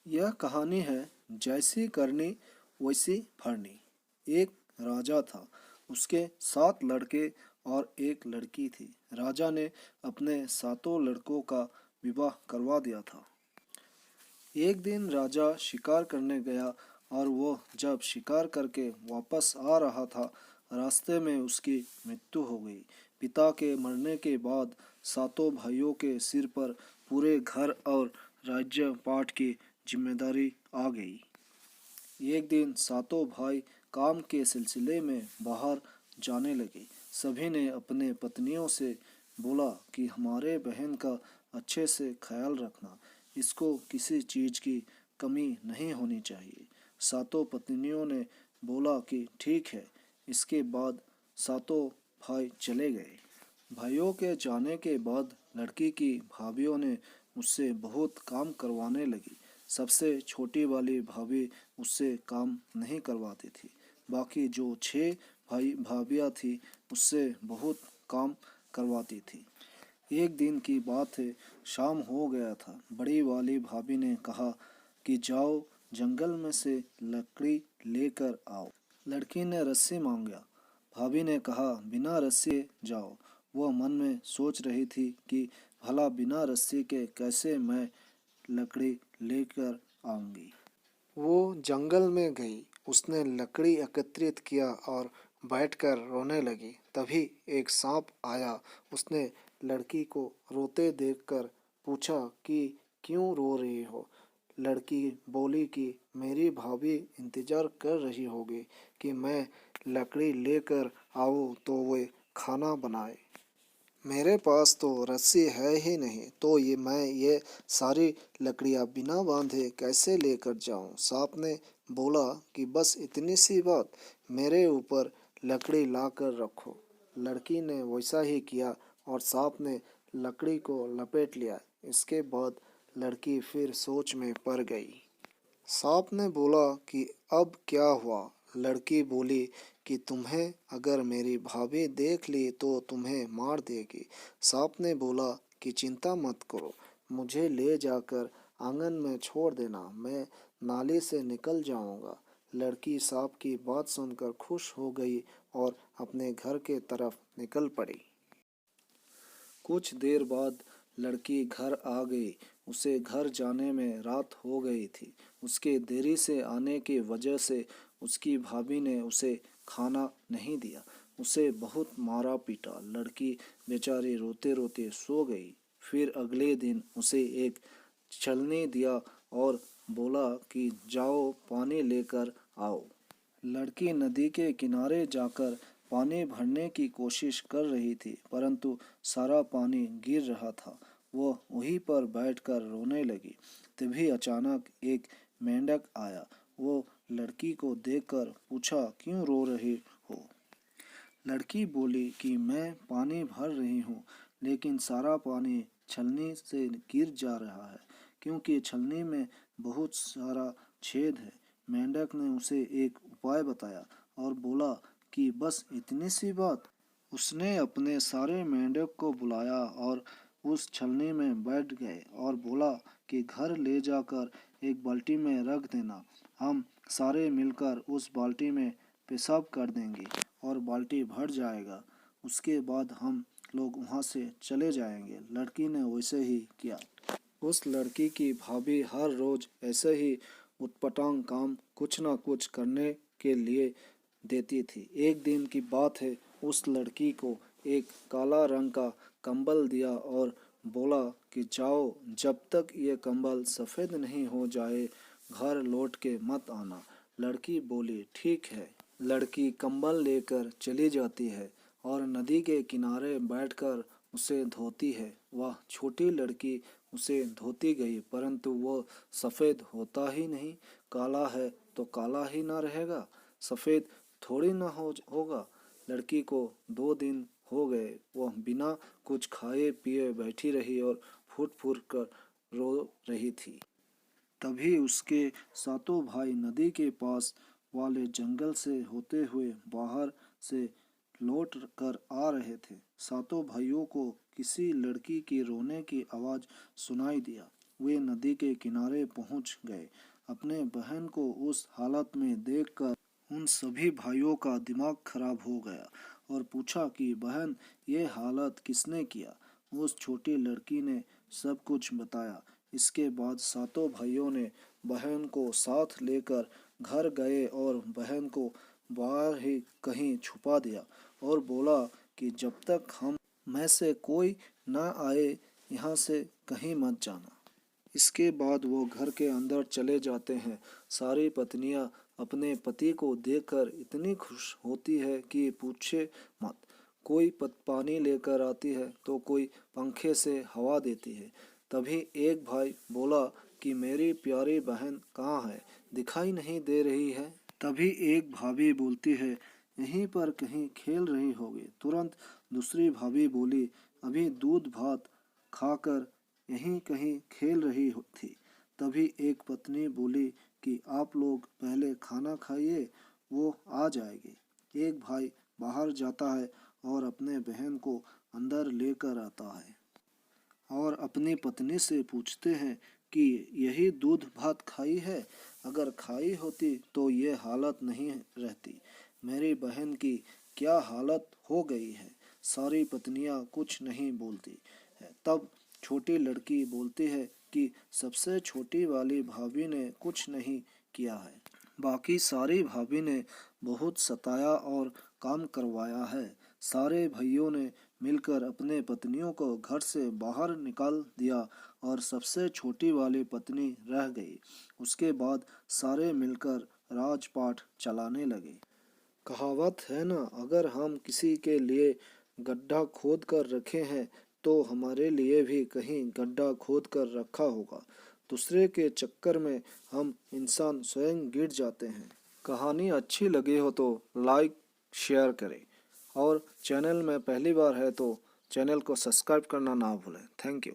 यह कहानी है जैसी करनी वैसी भरनी। एक राजा था, उसके 7 लड़के और एक लड़की थी। राजा ने अपने सातों लड़कों का विवाह करवा दिया था। एक दिन राजा शिकार करने गया और वो जब शिकार करके वापस आ रहा था, रास्ते में उसकी मृत्यु हो गई। पिता के मरने के बाद सातों भाइयों के सिर पर पूरे घर और राज्य पाट की जिम्मेदारी आ गई। एक दिन सातों भाई काम के सिलसिले में बाहर जाने लगे। सभी ने अपने पत्नियों से बोला कि हमारे बहन का अच्छे से ख्याल रखना, इसको किसी चीज़ की कमी नहीं होनी चाहिए। सातों पत्नियों ने बोला कि ठीक है। इसके बाद सातों भाई चले गए। भाइयों के जाने के बाद लड़की की भाभीियों ने उससे बहुत काम करवाने लगी। सबसे छोटी वाली भाभी उससे काम नहीं करवाती थी। बाकी जो 6 भाई भाभियाँ थी उससे बहुत काम करवाती थी। एक दिन की बात है, शाम हो गया था। बड़ी वाली भाभी ने कहा कि जाओ जंगल में से लकड़ी लेकर आओ। लड़की ने रस्सी मांगा। भाभी ने कहा बिना रस्सी जाओ। वह मन में सोच रही थी कि भला बिना रस्सी के कैसे मैं लकड़ी लेकर आऊंगी। वो जंगल में गई। उसने लकड़ी एकत्रित किया और बैठकर रोने लगी। तभी एक सांप आया। उसने लड़की को रोते देखकर पूछा कि क्यों रो रही हो। लड़की बोली कि मेरी भाभी इंतजार कर रही होगी कि मैं लकड़ी लेकर आऊं तो वे खाना बनाए। मेरे पास तो रस्सी है ही नहीं, तो मैं ये सारी लकड़ियाँ बिना बांधे कैसे लेकर जाऊं। सांप ने बोला कि बस इतनी सी बात, मेरे ऊपर लकड़ी लाकर रखो। लड़की ने वैसा ही किया और सांप ने लकड़ी को लपेट लिया। इसके बाद लड़की फिर सोच में पड़ गई। सांप ने बोला कि अब क्या हुआ। लड़की बोली कि तुम्हें अगर मेरी भाभी देख ली तो तुम्हें मार देगी। सांप ने बोला कि चिंता मत करो, मुझे ले जाकर आंगन में छोड़ देना, मैं नाली से निकल जाऊंगा। लड़की सांप की बात सुनकर खुश हो गई और अपने घर के तरफ निकल पड़ी। कुछ देर बाद लड़की घर आ गई। उसे घर जाने में रात हो गई थी। उसके देरी से आने की वजह से उसकी भाभी ने उसे खाना नहीं दिया। उसे बहुत मारा पीटा। लड़की बेचारी रोते रोते सो गई। फिर अगले दिन उसे एक छलनी दिया और बोला कि जाओ पानी लेकर आओ। लड़की नदी के किनारे जाकर पानी भरने की कोशिश कर रही थी, परंतु सारा पानी गिर रहा था। वह वहीं पर बैठकर रोने लगी। तभी अचानक एक मेंढक आया। वो लड़की को देखकर पूछा क्यों रो रही हो। लड़की बोली कि मैं पानी भर रही हूँ, लेकिन सारा पानी छलनी से गिर जा रहा है, क्योंकि छलनी में बहुत सारा छेद है। मेंढक ने उसे एक उपाय बताया और बोला कि बस इतनी सी बात। उसने अपने सारे मेंढक को बुलाया और उस छलनी में बैठ गए और बोला कि घर ले जाकर एक बाल्टी में रख देना। हम सारे मिलकर उस बाल्टी में पेशाब कर देंगे और बाल्टी भर जाएगा। उसके बाद हम लोग वहाँ से चले जाएंगे। लड़की ने वैसे ही किया। उस लड़की की भाभी हर रोज ऐसे ही उटपटांग काम कुछ न कुछ करने के लिए देती थी। एक दिन की बात है, उस लड़की को एक काला रंग का कंबल दिया और बोला कि जाओ, जब तक ये कंबल सफ़ेद नहीं हो जाए घर लौट के मत आना। लड़की बोली ठीक है। लड़की कंबल लेकर चली जाती है और नदी के किनारे बैठकर उसे धोती है। वह छोटी लड़की उसे धोती गई, परंतु वो सफ़ेद होता ही नहीं। काला है तो काला ही ना रहेगा, सफ़ेद थोड़ी ना होगा। लड़की को 2 दिन हो गए। वह बिना कुछ खाए पिए बैठी रही और फूट फूट कर रो रही थी। तभी उसके सातों भाई नदी के पास वाले जंगल से होते हुए बाहर से लौट कर आ रहे थे। सातों भाइयों को किसी लड़की की रोने की आवाज़ सुनाई दिया। वे नदी के किनारे पहुंच गए। अपने बहन को उस हालत में देखकर उन सभी भाइयों का दिमाग खराब हो गया और पूछा कि बहन, ये हालत किसने किया। उस छोटी लड़की ने सब कुछ बताया। इसके बाद सातों भाइयों ने बहन को साथ लेकर घर गए और बहन को बाहर ही कहीं छुपा दिया और बोला कि जब तक हम में से कोई ना आए यहाँ से कहीं मत जाना। इसके बाद वो घर के अंदर चले जाते हैं। सारी पत्नियां अपने पति को देखकर इतनी खुश होती है कि पूछे मत। कोई पानी लेकर आती है तो कोई पंखे से हवा देती है। तभी एक भाई बोला कि मेरी प्यारी बहन कहाँ है, दिखाई नहीं दे रही है। तभी एक भाभी बोलती है, यहीं पर कहीं खेल रही होगी। तुरंत दूसरी भाभी बोली, अभी दूध भात खाकर यहीं कहीं खेल रही थी। तभी एक पत्नी बोली कि आप लोग पहले खाना खाइए, वो आ जाएगी। एक भाई बाहर जाता है और अपने बहन को अंदर लेकर आता है और अपनी पत्नी से पूछते हैं कि यही दूध भात खाई है, अगर खाई होती तो ये हालत नहीं रहती। मेरी बहन की क्या हालत हो गई है। सारी पत्नियां कुछ नहीं बोलती है। तब छोटी लड़की बोलती है कि सबसे छोटी वाली भाभी ने कुछ नहीं किया है, बाकी सारी भाभी ने बहुत सताया और काम करवाया है। सारे भाइयों ने मिलकर अपने पत्नियों को घर से बाहर निकाल दिया और सबसे छोटी वाली पत्नी रह गई। उसके बाद सारे मिलकर राजपाट चलाने लगे। कहावत है ना, अगर हम किसी के लिए गड्ढा खोद कर रखे हैं तो हमारे लिए भी कहीं गड्ढा खोद कर रखा होगा। दूसरे के चक्कर में हम इंसान स्वयं गिर जाते हैं। कहानी अच्छी लगी हो तो लाइक शेयर करें और चैनल में पहली बार है तो चैनल को सब्सक्राइब करना ना भूलें। Thank you.